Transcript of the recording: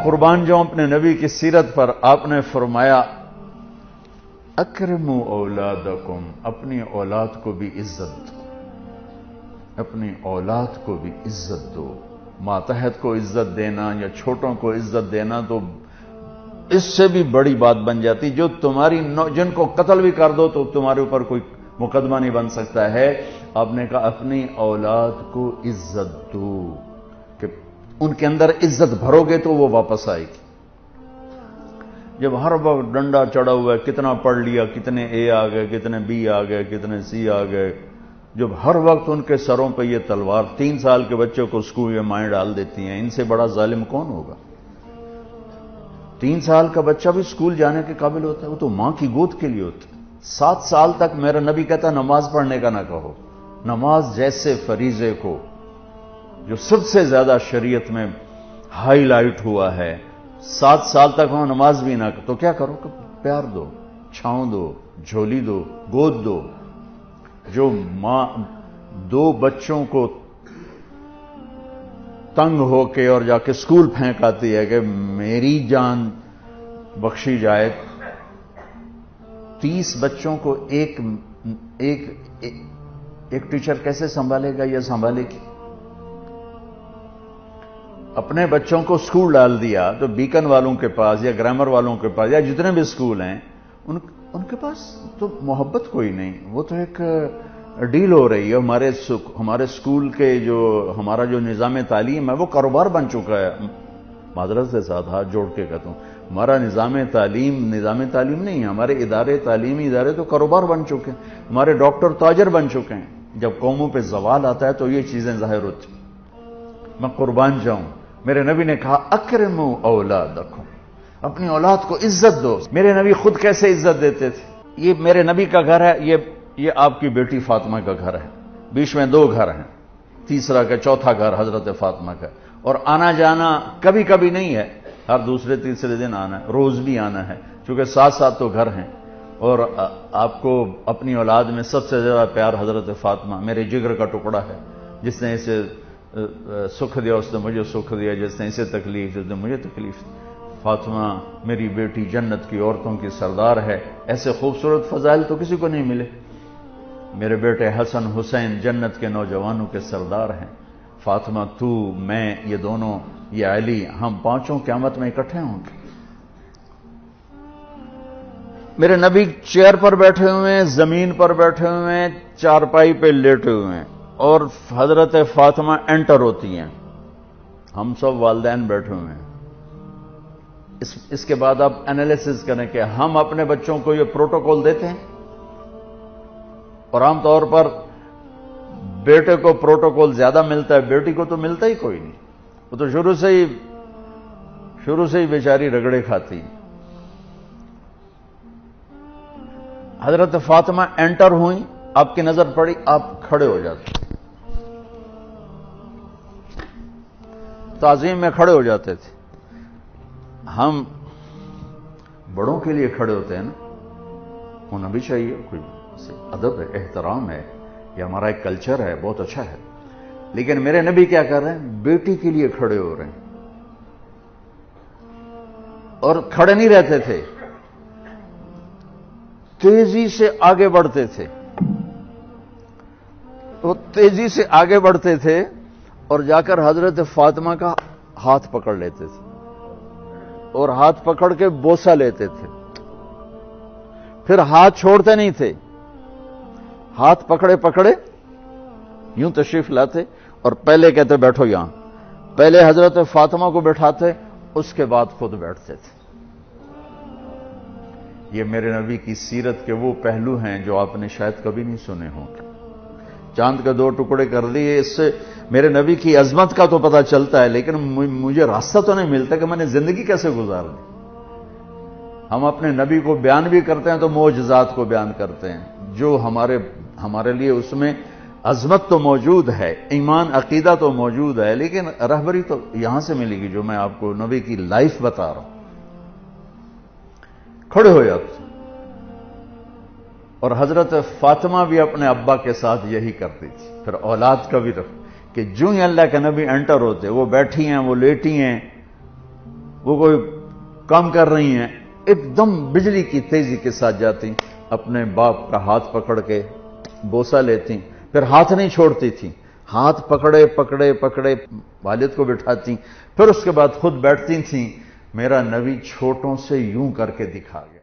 قربان جاؤں اپنے نبی کی سیرت پر. آپ نے فرمایا اکرموا اولادکم، اپنی اولاد کو بھی عزت دو، اپنی اولاد کو بھی عزت دو. ماتحت کو عزت دینا یا چھوٹوں کو عزت دینا تو اس سے بھی بڑی بات بن جاتی. جو تمہاری جن کو قتل بھی کر دو تو تمہارے اوپر کوئی مقدمہ نہیں بن سکتا ہے. آپ نے کہا اپنی اولاد کو عزت دو، کہ ان کے اندر عزت بھرو گے تو وہ واپس آئے گی. جب ہر وقت ڈنڈا چڑھا ہوا ہے، کتنا پڑھ لیا، کتنے اے آ گئے، کتنے بی آ گئے، کتنے سی آ گئے، جب ہر وقت ان کے سروں پہ یہ تلوار، 3 سال کے بچوں کو اسکول میں مائیں ڈال دیتی ہیں، ان سے بڑا ظالم کون ہوگا؟ 3 سال کا بچہ بھی اسکول جانے کے قابل ہوتا ہے، وہ تو ماں کی گود کے لیے ہوتا ہے. 7 سال تک میرا نبی کہتا نماز پڑھنے کا نہ کہو. نماز جیسے فریضے کو جو سب سے زیادہ شریعت میں ہائی لائٹ ہوا ہے، 7 سال تک وہاں نماز بھی نہ تو کیا کرو کہ پیار دو، چھاؤں دو، جھولی دو، گود دو. جو ماں 2 بچوں کو تنگ ہو کے اور جا کے اسکول پھینک آتی ہے کہ میری جان بخشی جائے، 30 بچوں کو ایک ٹیچر کیسے سنبھالے گا یا سنبھالے گی؟ اپنے بچوں کو اسکول ڈال دیا تو بیکن والوں کے پاس یا گرامر والوں کے پاس یا جتنے بھی اسکول ہیں ان کے پاس تو محبت کوئی نہیں. وہ تو ایک ڈیل ہو رہی ہے. ہمارے اسکول کے ہمارا جو نظام تعلیم ہے وہ کاروبار بن چکا ہے. معذرت کے ساتھ ہاتھ جوڑ کے کہتا ہوں، ہمارا نظام تعلیم نہیں ہے. ہمارے تعلیمی ادارے تو کاروبار بن چکے ہیں. ہمارے ڈاکٹر تاجر بن چکے ہیں. جب قوموں پہ زوال آتا ہے تو یہ چیزیں ظاہر ہوتی ہیں. میں قربان جاؤں، میرے نبی نے کہا اکرموا اولادکم، اپنی اولاد کو عزت دو. میرے نبی خود کیسے عزت دیتے تھے؟ یہ میرے نبی کا گھر ہے، یہ آپ کی بیٹی فاطمہ کا گھر ہے. بیچ میں 2 گھر ہیں، تیسرا کا چوتھا گھر حضرت فاطمہ کا. اور آنا جانا کبھی کبھی نہیں ہے، ہر دوسرے تیسرے دن آنا ہے، روز بھی آنا ہے، چونکہ 7 تو گھر ہیں. اور آپ کو اپنی اولاد میں سب سے زیادہ پیار حضرت فاطمہ، میرے جگر کا ٹکڑا ہے. جس نے اسے سکھ دیا اس نے مجھے سکھ دیا، جس نے اسے تکلیف اس نے مجھے تکلیف. فاطمہ میری بیٹی جنت کی عورتوں کی سردار ہے. ایسے خوبصورت فضائل تو کسی کو نہیں ملے. میرے بیٹے حسن حسین جنت کے نوجوانوں کے سردار ہیں. فاطمہ، تو، میں، یہ دونوں، یہ علی، ہم 5 قیامت میں اکٹھے ہوں گے. میرے نبی چیئر پر بیٹھے ہوئے ہیں، زمین پر بیٹھے ہوئے ہیں، چارپائی پہ لیٹے ہوئے ہیں، اور حضرت فاطمہ انٹر ہوتی ہیں. ہم سب والدین بیٹھے ہوئے ہیں. اس کے بعد آپ انالیسس کریں کہ ہم اپنے بچوں کو یہ پروٹوکول دیتے ہیں. اور عام طور پر بیٹے کو پروٹوکول زیادہ ملتا ہے، بیٹی کو تو ملتا ہی کوئی نہیں. وہ تو شروع سے ہی بیچاری رگڑے کھاتی. حضرت فاطمہ انٹر ہوئیں، آپ کی نظر پڑی، آپ کھڑے ہو جاتے، تعظیم میں کھڑے ہو جاتے تھے. ہم بڑوں کے لیے کھڑے ہوتے ہیں نا، ہونا بھی چاہیے، کوئی ادب ہے، احترام ہے، یہ ہمارا ایک کلچر ہے، بہت اچھا ہے. لیکن میرے نبی کیا کر رہے ہیں؟ بیٹی کے لیے کھڑے ہو رہے ہیں. اور کھڑے نہیں رہتے تھے، تیزی سے آگے بڑھتے تھے. وہ تیزی سے آگے بڑھتے تھے اور جا کر حضرت فاطمہ کا ہاتھ پکڑ لیتے تھے، اور ہاتھ پکڑ کے بوسہ لیتے تھے. پھر ہاتھ چھوڑتے نہیں تھے، ہاتھ پکڑے پکڑے یوں تشریف لاتے اور پہلے کہتے بیٹھو یہاں. پہلے حضرت فاطمہ کو بٹھاتے، اس کے بعد خود بیٹھتے تھے. یہ میرے نبی کی سیرت کے وہ پہلو ہیں جو آپ نے شاید کبھی نہیں سنے ہوں. چاند کے 2 ٹکڑے کر دیے، اس سے میرے نبی کی عظمت کا تو پتہ چلتا ہے، لیکن مجھے راستہ تو نہیں ملتا کہ میں نے زندگی کیسے گزار دی. ہم اپنے نبی کو بیان بھی کرتے ہیں تو معجزات کو بیان کرتے ہیں، جو ہمارے لیے اس میں عظمت تو موجود ہے، ایمان عقیدہ تو موجود ہے، لیکن رہبری تو یہاں سے ملے گی جو میں آپ کو نبی کی لائف بتا رہا ہوں. کھڑے ہو جاتے. اور حضرت فاطمہ بھی اپنے ابا کے ساتھ یہی کرتی تھی. پھر اولاد کا بھی رکھ کہ جو ہی اللہ کے نبی انٹر ہوتے، وہ بیٹھی ہیں، وہ لیٹی ہیں، وہ کوئی کام کر رہی ہیں، ایک دم بجلی کی تیزی کے ساتھ جاتی، اپنے باپ کا ہاتھ پکڑ کے بوسہ لیتی، پھر ہاتھ نہیں چھوڑتی تھی، ہاتھ پکڑے پکڑے پکڑے والد کو بٹھاتی، پھر اس کے بعد خود بیٹھتی تھیں، میرا نبی چھوٹوں سے یوں کر کے دکھا گیا۔